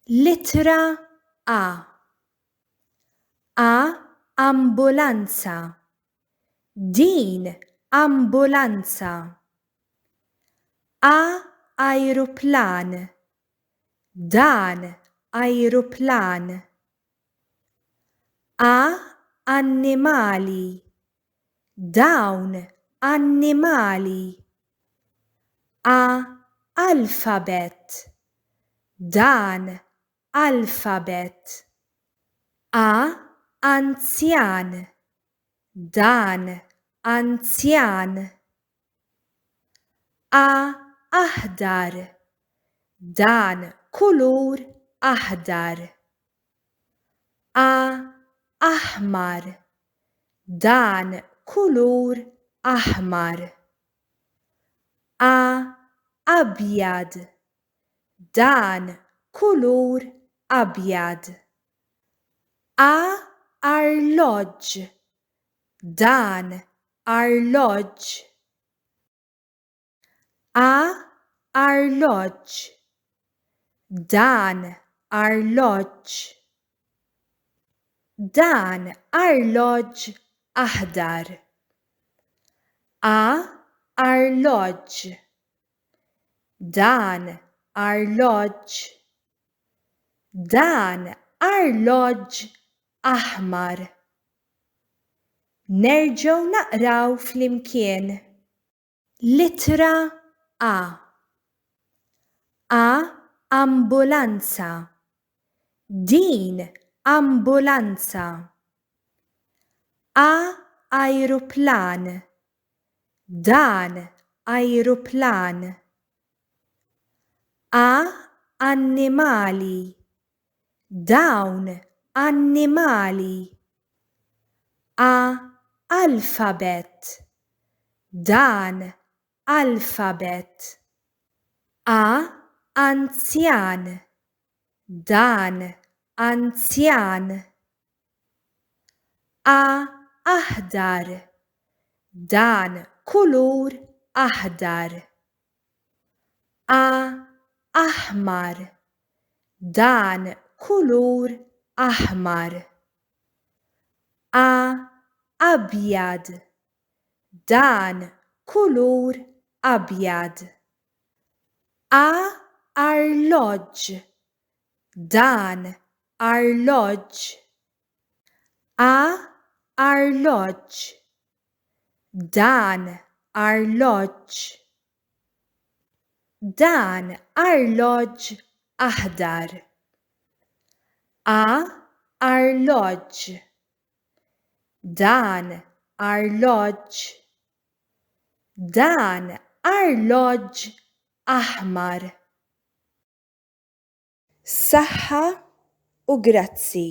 Littra A. Ambulanza. Din ambulanza. Ajruplan. Dan ajruplan. Annimali. Dawn annimali. Alfabet. Dan alfabet. Anzjan. Dan anzjan. Aħdar. Dan kulur aħdar. Aħmar. Dan kulur aħmar. Abjad. Dan kulur abjad. Arloġġ. Dan arloġġ. Arloġġ. Dan arloġġ. Dan arloġġ aħdar. Arloġġ. Dan arloġġ. Dan arloġġ aħmar. Nerġgħu naqraw flimkien. Littra A. Ambulanza. Din ambulanza. Ajruplan. Dan ajruplan. Annimali. Dawn annimali. Alfabet. Dan alfabet. Anzjan. Dan anzjan. Aħdar. Dan kulur aħdar. Aħmar. Dan kulur aħmar. Abjad. Dan kulur abjad. Arloġġ. Dan arloġġ. Arloġġ. Dan arloġġ. Dan arloġġ aħdar. Arloġġ. Dan arloġġ. Dan arloġġ aħmar. Saħħa u grazzi.